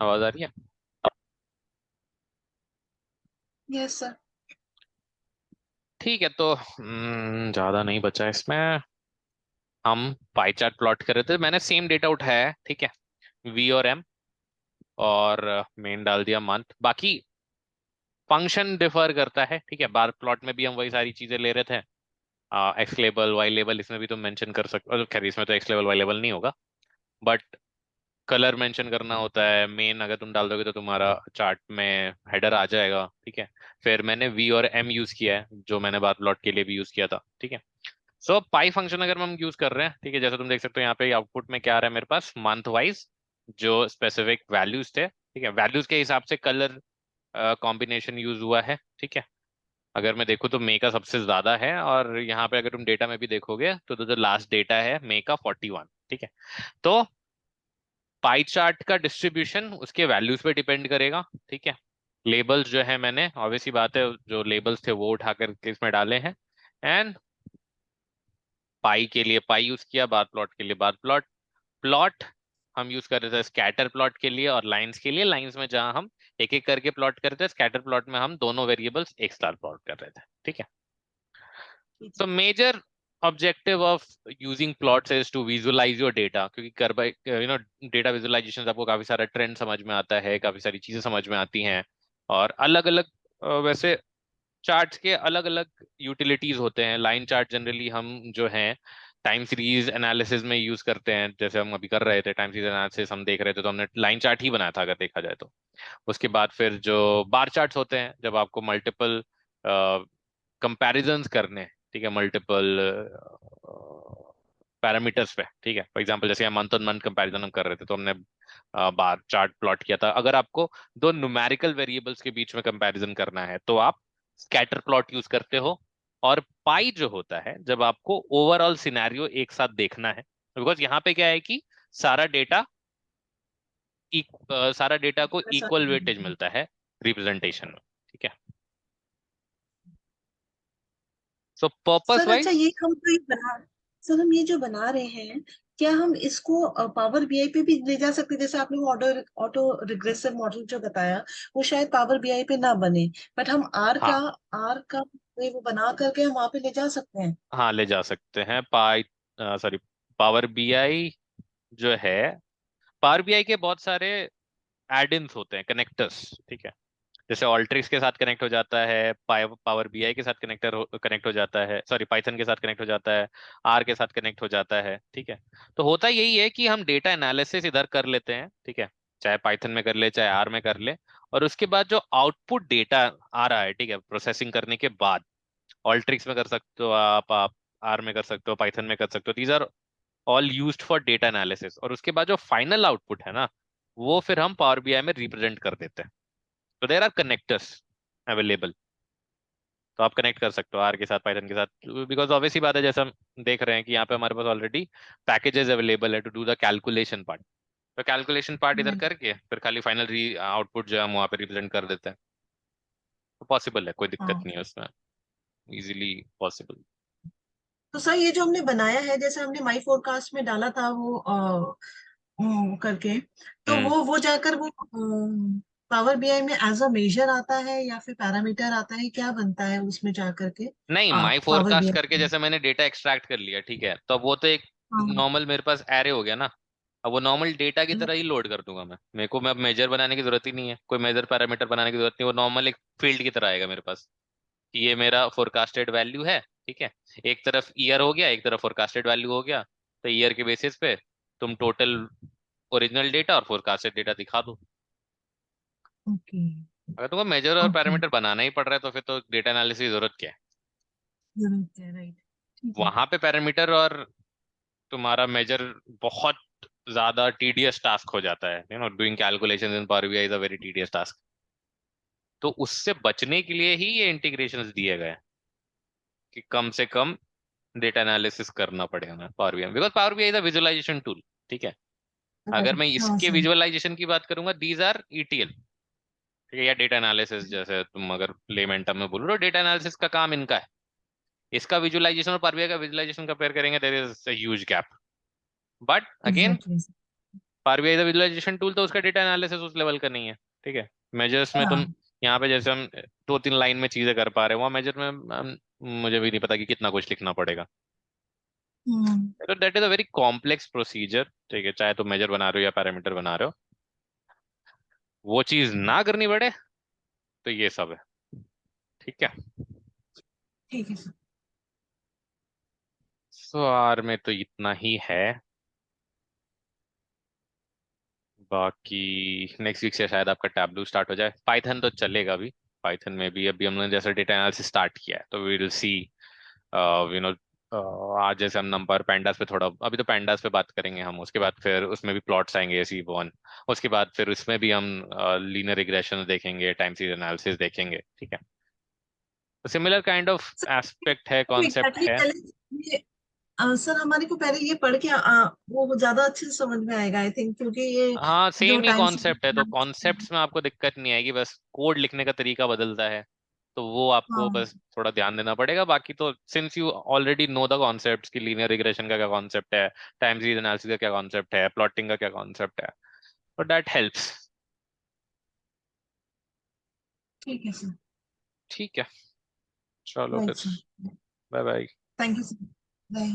आवाज आ रही है? Yes sir. ठीक है, तो ज्यादा नहीं बचा इसमें। हम पाई चार्ट प्लॉट कर रहे थे, मैंने सेम डेटा उठाया है, ठीक है। वी और एम, और मेन डाल दिया मंथ। बाकी फंक्शन डिफर करता है, ठीक है। बार प्लॉट में भी हम वही सारी चीजें ले रहे थे। एक्स लेबल, वाई लेबल, इसमें भी तुम मेंशन कर सकते हो। खैर इसमें तो एक्स लेबल वाई लेबल नहीं होगा, बट कलर मेंशन करना होता है। मेन अगर तुम डाल दोगे तो तुम्हारा चार्ट में हेडर आ जाएगा, ठीक है। फिर मैंने वी और एम यूज किया है, जो मैंने बार प्लॉट के लिए भी यूज किया था, ठीक है। सो पाई फंक्शन अगर हम यूज कर रहे हैं, ठीक है, जैसे तुम देख सकते हो यहाँ पे आउटपुट में क्या आ रहा है मेरे पास, मंथ वाइज जो स्पेसिफिक वैल्यूज थे, ठीक है। वैल्यूज के हिसाब से कलर कॉम्बिनेशन यूज हुआ है, ठीक है। अगर मैं देखूँ तो मे का सबसे ज्यादा है, और यहाँ पे अगर तुम डेटा में भी देखोगे तो जो लास्ट डेटा है मे का 41, ठीक है। तो पाई चार्ट का डिस्ट्रीब्यूशन उसके वैल्यूज पे डिपेंड करेगा, ठीक है। लेबल्स जो है मैंने ऑब्वियसली बात है, जो लेबल्स थे वो उठा कर के इसमें डाले हैं। एंड पाई के लिए पाई यूज किया, बार प्लॉट के लिए बार प्लॉट। प्लॉट हम यूज कर रहे थे स्कैटर प्लॉट के लिए और लाइंस के लिए। लाइंस में जहां हम एक एक करके प्लॉट करते थे, स्कैटर प्लॉट में हम दोनों वेरिएबल्स एक साथ प्लॉट कर रहे थे, ठीक है। ठीक सो है। Major objective of using plots is to visualise your data, क्योंकि कर बाय डेटा विजुअलाइजेशन आपको काफी सारा ट्रेंड समझ में आता है, काफी सारी चीजें समझ में आती हैं। और अलग अलग वैसे चार्ट्स के अलग अलग यूटिलिटीज होते हैं। लाइन चार्ट जनरली हम जो है टाइम सीरीज एनालिसिस में यूज करते हैं, जैसे हम अभी कर रहे थे टाइम सीरीज एनालिसिस हम देख रहे थे, तो हमने लाइन चार्ट ही बनाया था अगर देखा जाए तो। उसके बाद फिर जो बार चार्ट्स होते हैं, जब आपको मल्टीपल कंपैरिजंस करने हैं, ठीक है, मल्टीपल पैरामीटर्स पे, ठीक है। फॉर एग्जांपल जैसे हम मंथ ऑन मंथ कंपैरिजन हम कर रहे थे, तो हमने बार चार्ट प्लॉट किया था। अगर आपको दो न्यूमेरिकल वेरिएबल्स के बीच में कंपैरिजन करना है तो आप स्कैटर प्लॉट यूज करते हो। और पाई जो होता है, जब आपको ओवरऑल सिनेरियो एक साथ देखना है, बिकॉज यहाँ पे क्या है कि सारा डेटा सारा डेटा को ऐसा इक्वल वेटेज नहीं। मिलता है रिप्रेजेंटेशन में, ठीक है। सो पर्पस सर अच्छा, वाइज, हम ये जो बना रहे हैं, क्या हम इसको पावर बीआई पे भी ले जा सकते हैं? जैसे आपने वो ऑटो ऑटो रिग्रेसिव मॉडल जो बताया, वो शायद पावर बीआई पे ना बने, बट हम हाँ आर का वो बना करके हम वहां पे ले जा सकते हैं। हाँ ले जा सकते हैं। सॉरी, पावर बीआई जो है, पावर बीआई के बहुत सारे एड इन्स होते हैं, कनेक्टर्स, ठीक है। जैसे ऑल्ट्रिक्स के साथ कनेक्ट हो जाता है, पावर बीआई के साथ कनेक्ट हो जाता है, सॉरी पाइथन के साथ कनेक्ट हो जाता है, आर के साथ कनेक्ट हो जाता है, ठीक है। तो होता यही है कि हम डेटा एनालिसिस इधर कर लेते हैं, ठीक है, चाहे पाइथन में कर ले चाहे आर में कर ले। और उसके बाद जो आउटपुट डेटा आ रहा है, ठीक है, प्रोसेसिंग करने के बाद ऑल्ट्रिक्स में कर सकते हो आप आर में कर सकते हो, पाइथन में कर सकते हो। These are all used for data analysis. और उसके बाद जो फाइनल आउटपुट है ना, वो फिर हम पावर बीआई में रिप्रेजेंट कर देते हैं। तो देर आर कनेक्टर्स अवेलेबल, तो आप कनेक्ट कर सकते हो आर के साथ, पाइथन के साथ। बिकॉज ऑब्वियसली बात है, जैसे हम देख रहे हैं कि यहाँ पे हमारे पास ऑलरेडी पैकेजेस अवेलेबल है to do the calculation part. तो कैलकुलेशन पार्ट इधर Right. करके फिर खाली फाइनल आउटपुट जो है हम वहाँ पे रिप्रेजेंट कर देते हैं। तो पॉसिबल है, कोई दिक्कत हाँ। नहीं है उसमें, इजीली पॉसिबल। तो सर ये जो हमने बनाया है, जैसे हमने माई फोरकास्ट में डाला था वो करके, तो हम्म। वो जाकर वो पावर बीआई में एज अ मेजर आता है या फिर पैरामीटर आता है, क्या बनता है उसमें जा करके नहीं, माई पावर फोरकास्ट करके बीआई? जैसे मैंने डेटा एक्सट्रैक्ट कर लिया, ठीक है, तो वो तो एक हाँ। नॉर्मल मेरे पास एरे हो गया ना। अब वो नॉर्मल डेटा की तरह Right. ही लोड कर दूंगा मैं। मेरे को मैं अब मेजर बनाने की जरूरत ही नहीं है, कोई मेजर पैरामीटर बनाने की जरूरत नहीं। वो नॉर्मल एक फील्ड की तरह आएगा मेरे पास कि ये मेरा फोरकास्टेड वैल्यू है, ठीक है। एक तरफ ईयर हो गया, एक तरफ फोरकास्टेड वैल्यू हो गया। तो ईयर के बेसिस पे तुम टोटल ओरिजिनल डेटा और फोरकास्टेड डेटा दिखा दो। ओके। अगर तुमको मेजर और ओके। पैरामीटर बनाना ही पड़ रहा है तो फिर तो डेटा एनालिसिस की जरूरत क्या है। जरूर है, राइट। ठीक है। वहां पे पैरामीटर और तुम्हारा मेजर बहुत ज्यादा टीडियस टास्क हो जाता है। Doing calculations in power BI is a very tedious task. तो उससे बचने के लिए ही ये इंटीग्रेशंस दिए गए हैं कि कम से कम डेटा एनालिसिस करना पड़े हमें Power BI, because Power BI is a visualisation tool, ठीक है। अगर मैं राइट, हाँ इसके सर। विजुअलाइजेशन की बात करूंगा, दीज आर ईटीएल, ठीक है, या डेटा एनालिसिस। जैसे तुम अगर लेमन टर्म में बोलो तो डेटा एनालिसिस का काम इनका है। इसका विजुअलाइजेशन और पावर बीआई का विजुअलाइजेशन कंपेयर करेंगे, there is a huge gap. But again, exactly. Power BI visualisation tool, तो उसका डेटा एनालिसिस उस लेवल का नहीं है। ठीक है, मेजर्स में तुम हाँ। यहाँ पे जैसे हम 2-3 लाइन में चीजें कर पा रहे हैं, वहाँ मेजर में मुझे भी नहीं पता कि कितना कुछ लिखना पड़ेगा। हम्म। तो that is a very complex procedure. ठीक है, चाहे तुम मेजर बना रहे हो या पैरामीटर बना रहे हो, वो चीज ना करनी पड़े, तो ये सब है। ठीक है, ठीक है सर। सो आर में तो इतना ही है। बाकी नेक्स्ट वीक से शायद आपका टैबलू स्टार्ट हो जाए। पाइथन तो चलेगा भी। पाइथन में भी अभी हमने जैसे डेटा एनालिसिस स्टार्ट किया है, तो we will see you know आज जैसे हम नंबर पैंडास पे थोड़ा, अभी तो पैंडास पे बात करेंगे हम, उसके बाद फिर उसमें भी प्लॉट्स आएंगे सी वन, उसके बाद फिर उसमें भी हम लीनियर रिग्रेशन देखेंगे, टाइम सीरीज एनालिसिस देखेंगे। ठीक है, तो सिमिलर काइंड ऑफ एस्पेक्ट है, कॉन्सेप्ट एग्जैक्टली है। पहले ये सर हमारे को पहले ये पढ़ के वो ज्यादा अच्छे से समझ में आएगा आई थिंक, क्योंकि ये हाँ, जो सेम ही टाइम से। कॉन्सेप्ट है, तो कॉन्सेप्ट्स में आपको दिक्कत नहीं आएगी, बस कोड लिखने का तरीका बदलता है, तो वो आपको हाँ। बस थोड़ा ध्यान देना पड़ेगा। बाकी तो since you already know the concepts की लीनियर रिग्रेशन का क्या कॉन्सेप्ट है, टाइम सीरीज एनालिसिस का क्या कॉन्सेप्ट है, प्लॉटिंग का क्या कॉन्सेप्ट है, तो दैट हेल्प्स। ठीक है सर। ठीक है, चलो राइट फिर, sir. Bye bye. Thank you sir. Bye.